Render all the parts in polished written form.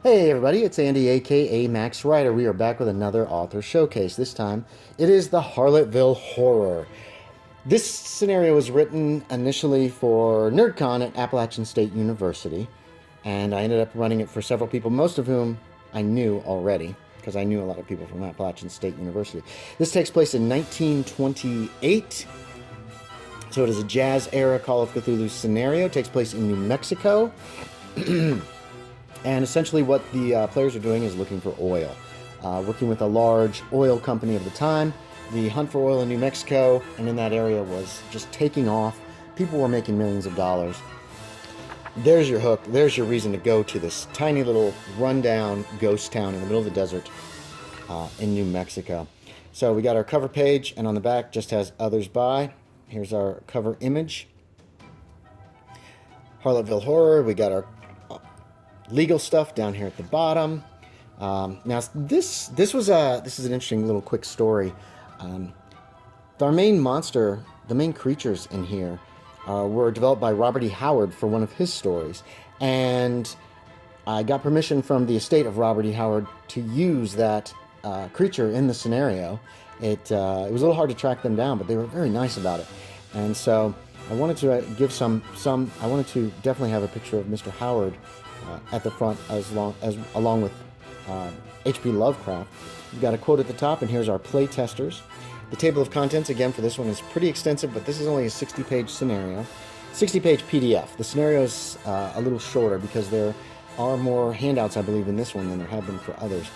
Hey everybody, it's Andy aka Max Writer. We are back with another author showcase. This time it is the Harlotville Horror. This scenario was written initially for NerdCon at Appalachian State University, and I ended up running it for several people, most of whom I knew already, because I knew a lot of people from Appalachian State University. This takes place in 1928, so it is a jazz era Call of Cthulhu scenario. It takes place in New Mexico. And essentially what the players are doing is looking for oil. Working with a large oil company of the time. The hunt for oil in New Mexico and in that area was just taking off. People were making millions of dollars. There's your hook. There's your reason to go to this tiny little rundown ghost town in the middle of the desert in New Mexico. So we got our cover page, and on the back just has others by. Here's our cover image. Harlotville Horror. We got our legal stuff down here at the bottom. Now this is an interesting little quick story. Our main monster, the main creatures in here, were developed by Robert E. Howard for one of his stories, and I got permission from the estate of Robert E. Howard to use that creature in the scenario. It was a little hard to track them down, but they were very nice about it, and so I wanted to give some. I wanted to definitely have a picture of Mr. Howard at the front, along with H.P. Lovecraft. We've got a quote at the top, and here's our play testers. The table of contents, again, for this one is pretty extensive, but this is only a 60-page scenario. 60-page PDF. The scenario is a little shorter because there are more handouts, I believe, in this one than there have been for others.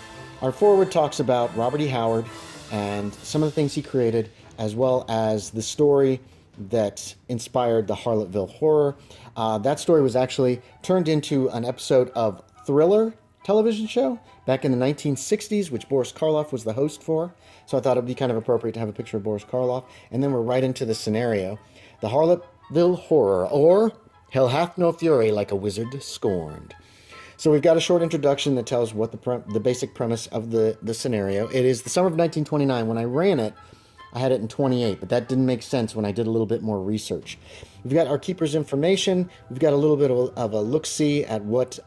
Our foreword talks about Robert E. Howard and some of the things he created, as well as the story that inspired the Harlotville Horror. That story was actually turned into an episode of Thriller television show back in the 1960s, which Boris Karloff was the host for. So I thought it would be kind of appropriate to have a picture of Boris Karloff. And then we're right into the scenario. The Harlotville Horror, or Hell Hath No Fury Like a Wizard Scorned. So we've got a short introduction that tells what the basic premise of the scenario. It is the summer of 1929. When I ran it, I had it in 28, but that didn't make sense when I did a little bit more research. We've got our keeper's information. We've got a little bit of a look-see at what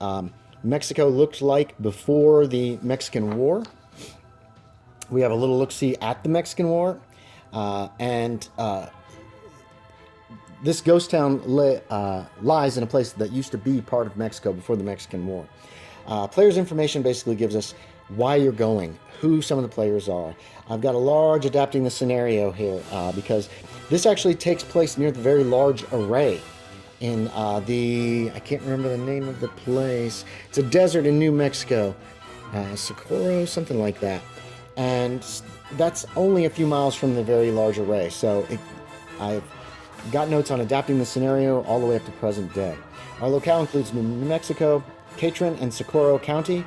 Mexico looked like before the Mexican War. We have a little look-see at the Mexican War. And this ghost town lies in a place that used to be part of Mexico before the Mexican War. Player's information basically gives us why you're going, who some of the players are. I've got a large adapting the scenario here because this actually takes place near the very large array in I can't remember the name of the place. It's a desert in New Mexico. Socorro, something like that. And that's only a few miles from the very large array. So I've got notes on adapting the scenario all the way up to present day. Our locale includes New Mexico, Catron, and Socorro County.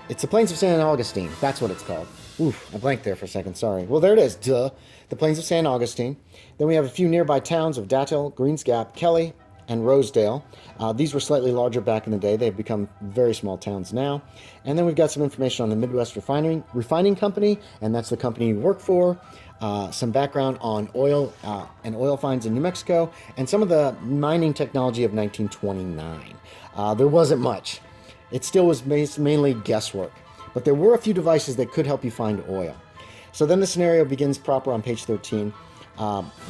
It's the Plains of San Augustine. That's what it's called. Oof, I blanked there for a second. Sorry. Well, there it is. Duh. The Plains of San Augustine. Then we have a few nearby towns of Datil, Greens Gap, Kelly, and Rosedale. These were slightly larger back in the day. They've become very small towns now. And then we've got some information on the Midwest Refining Company, and that's the company you work for. Some background on oil and oil finds in New Mexico, and some of the mining technology of 1929. There wasn't much. It still was mainly guesswork, but there were a few devices that could help you find oil. So then the scenario begins proper on page 13.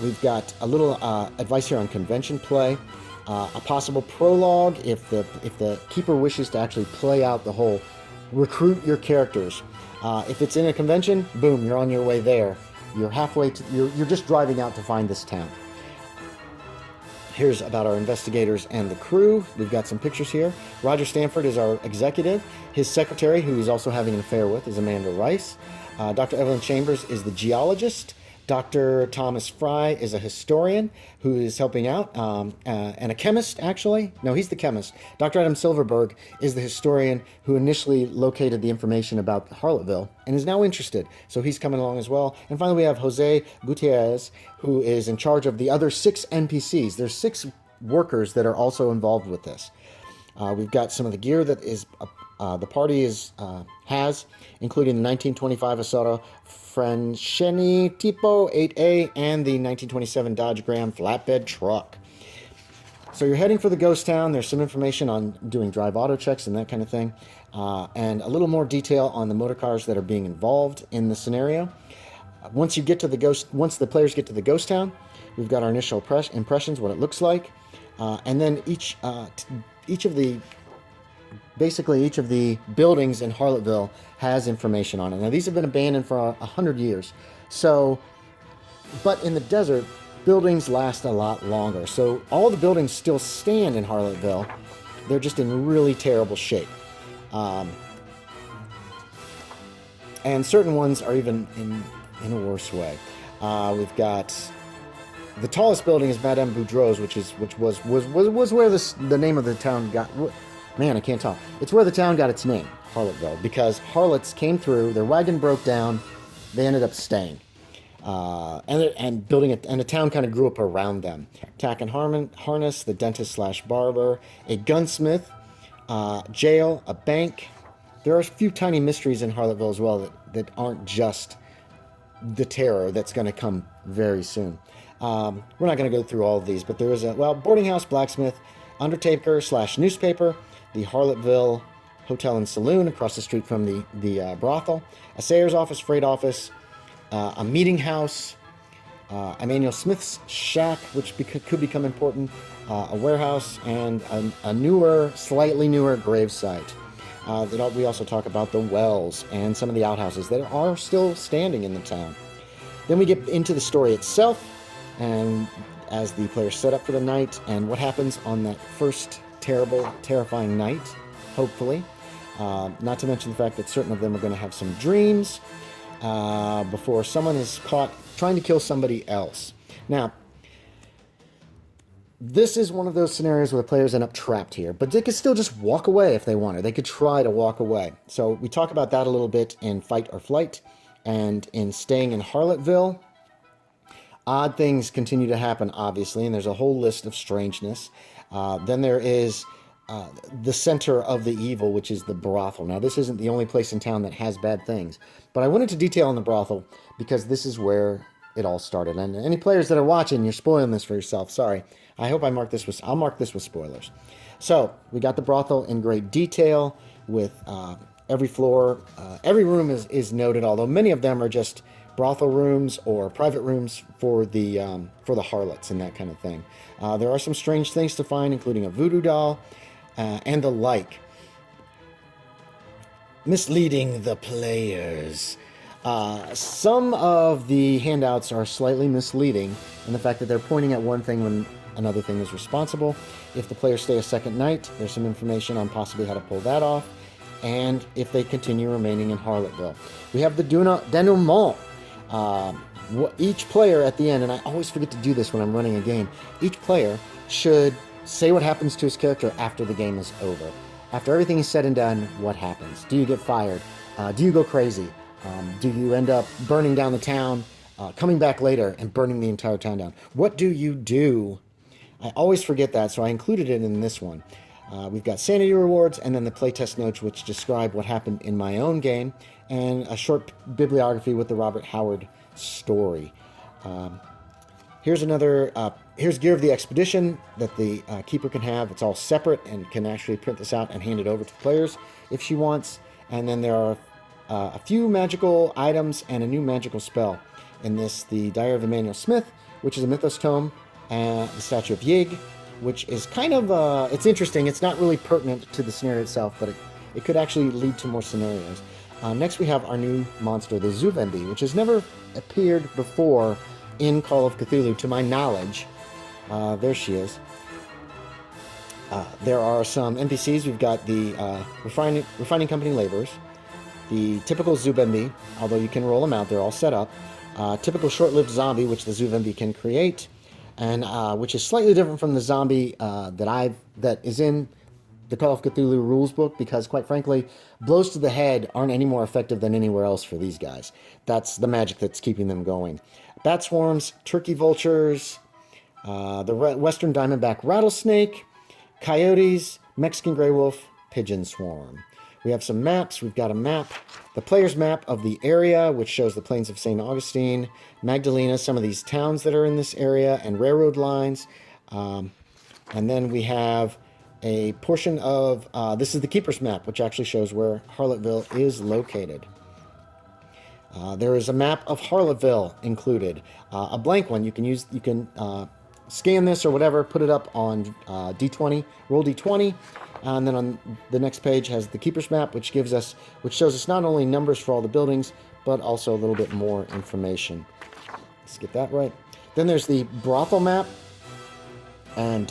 We've got a little advice here on convention play, a possible prologue if the keeper wishes to actually play out the whole recruit your characters. If it's in a convention, boom, you're on your way there. You're halfway you're just driving out to find this town. Here's about our investigators and the crew. We've got some pictures here. Roger Stanford is our executive. His secretary, who he's also having an affair with, is Amanda Rice. Dr. Evelyn Chambers is the geologist. Dr. Thomas Fry is a historian who is helping out, and a chemist, actually. No, he's the chemist. Dr. Adam Silverberg is the historian who initially located the information about Harlotville and is now interested. So he's coming along as well. And finally, we have Jose Gutierrez, who is in charge of the other 6 NPCs. There's 6 workers that are also involved with this. We've got some of the gear that is the party has, including the 1925 Asaro Franceni Tipo 8A and the 1927 Dodge Ram flatbed truck. So you're heading for the ghost town. There's some information on doing drive auto checks and that kind of thing, and a little more detail on the motor cars that are being involved in the scenario. Once the players get to the ghost town, we've got our initial impressions, what it looks like, and then each of the buildings in Harlotville has information on it. Now, these have been abandoned for 100 years. So, but in the desert, buildings last a lot longer. So all the buildings still stand in Harlotville. They're just in really terrible shape. And certain ones are even in a worse way. We've got the tallest building is Madame Boudreau's, which was where the name of the town got. Man, I can't talk. It's where the town got its name, Harlotville, because harlots came through. Their wagon broke down. They ended up staying, and building it. And the town kind of grew up around them. Tack and harness, the dentist/barber, a gunsmith, jail, a bank. There are a few tiny mysteries in Harlotville as well that aren't just the terror that's going to come very soon. We're not going to go through all of these, but there is boarding house, blacksmith, undertaker/newspaper, the Harlotville Hotel and Saloon across the street from the brothel, a sayer's office, freight office, a meeting house, Emmanuel Smith's shack, which could become important, a warehouse, and a slightly newer gravesite. We also talk about the wells and some of the outhouses that are still standing in the town. Then we get into the story itself, and as the players set up for the night, and what happens on that first terrifying night, hopefully. Not to mention the fact that certain of them are going to have some dreams before someone is caught trying to kill somebody else. Now, this is one of those scenarios where the players end up trapped here, but they could still just walk away if they wanted. They could try to walk away. So we talk about that a little bit in Fight or Flight, and in Staying in Harlotville. Odd things continue to happen, obviously, and there's a whole list of strangeness. Then there is the center of the evil, which is the brothel. Now, this isn't the only place in town that has bad things, but I wanted to detail on the brothel because this is where it all started. And any players that are watching, you're spoiling this for yourself. Sorry. I hope I'll mark this with spoilers. So we got the brothel in great detail with every floor. Every room is noted, although many of them are just brothel rooms or private rooms for the harlots and that kind of thing. There are some strange things to find, including a voodoo doll and the like. Misleading the Players. Some of the handouts are slightly misleading in the fact that they're pointing at one thing when another thing is responsible. If the players stay a second night, there's some information on possibly how to pull that off, and if they continue remaining in Harlotville. We have the denouement. Each player at the end, and I always forget to do this when I'm running a game, each player should say what happens to his character after the game is over. After everything is said and done, what happens? Do you get fired? Do you go crazy? Do you end up burning down the town, coming back later and burning the entire town down? What do you do? I always forget that, so I included it in this one. We've got sanity rewards, and then the playtest notes, which describe what happened in my own game, and a short bibliography with the Robert Howard story. Here's Gear of the Expedition that the keeper can have. It's all separate and can actually print this out and hand it over to the players if she wants. And then there are a few magical items and a new magical spell in this. The Diary of Emmanuel Smith, which is a mythos tome, and the Statue of Yig, which is kind of, it's interesting. It's not really pertinent to the scenario itself, but it could actually lead to more scenarios. Next we have our new monster, the Zoovendi, which has never appeared before in Call of Cthulhu, to my knowledge. There she is. There are some NPCs. We've got the refining company laborers, the typical Zoovendi, although you can roll them out, they're all set up. Typical short-lived zombie, which the Zoovendi can create, and which is slightly different from the zombie that is in the Call of Cthulhu rules book, because quite frankly, blows to the head aren't any more effective than anywhere else for these guys. That's the magic that's keeping them going. Bat swarms, turkey vultures, the western diamondback rattlesnake, coyotes, Mexican gray wolf, pigeon swarm. We have some maps. We've got a map, the player's map of the area, which shows the plains of St. Augustine, Magdalena, some of these towns that are in this area, and railroad lines. And then we have a portion of, this is the Keeper's Map, which actually shows where Harlotville is located. There is a map of Harlotville included, a blank one. You can scan this or whatever, put it up on D20, roll D20, and then on the next page has the Keeper's Map, which shows us not only numbers for all the buildings, but also a little bit more information. Let's get that right. Then there's the Brothel map. And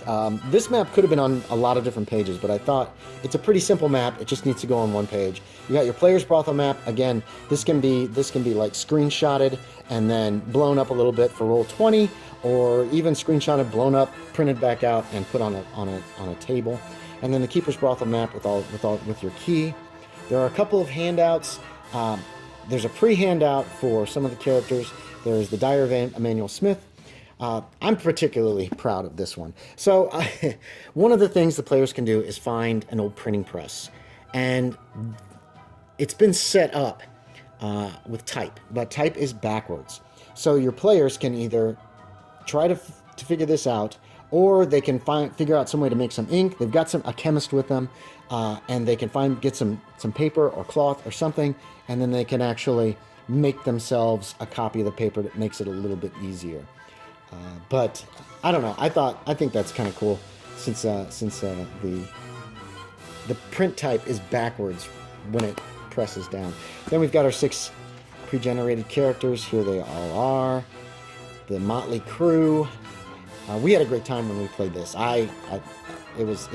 this map could have been on a lot of different pages, but I thought it's a pretty simple map. It just needs to go on one page. You got your player's brothel map. Again, this can be like screenshotted and then blown up a little bit for roll 20, or even screenshotted, blown up, printed back out, and put on a table. And then the keeper's brothel map with your key. There are a couple of handouts. There's a pre-handout for some of the characters. There's the Diary of Emmanuel Smith. I'm particularly proud of this one. So one of the things the players can do is find an old printing press. And it's been set up with type, but type is backwards. So your players can either try to figure this out, or they can figure out some way to make some ink. They've got a chemist with them, and they can get some paper or cloth or something, and then they can actually make themselves a copy of the paper that makes it a little bit easier. But I don't know. I think that's kind of cool, since the print type is backwards when it presses down. Then we've got our 6 pre-generated characters. Here they all are. The motley crew. We had a great time when we played this. It was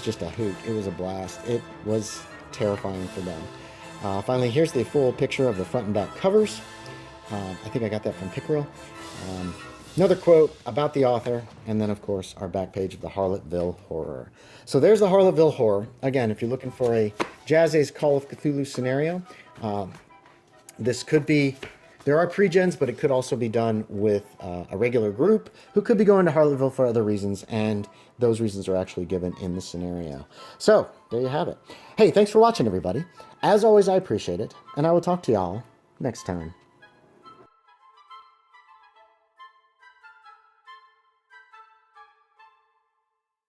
just a hoot. It was a blast. It was terrifying for them. Finally, here's the full picture of the front and back covers. I think I got that from Pickerel. Another quote about the author, and then, of course, our back page of the Harlotville Horror. So there's the Harlotville Horror. Again, if you're looking for a Jazz Call of Cthulhu scenario, this could be... There are pre-gens, but it could also be done with a regular group who could be going to Harlotville for other reasons, and those reasons are actually given in the scenario. So, there you have it. Hey, thanks for watching, everybody. As always, I appreciate it, and I will talk to y'all next time.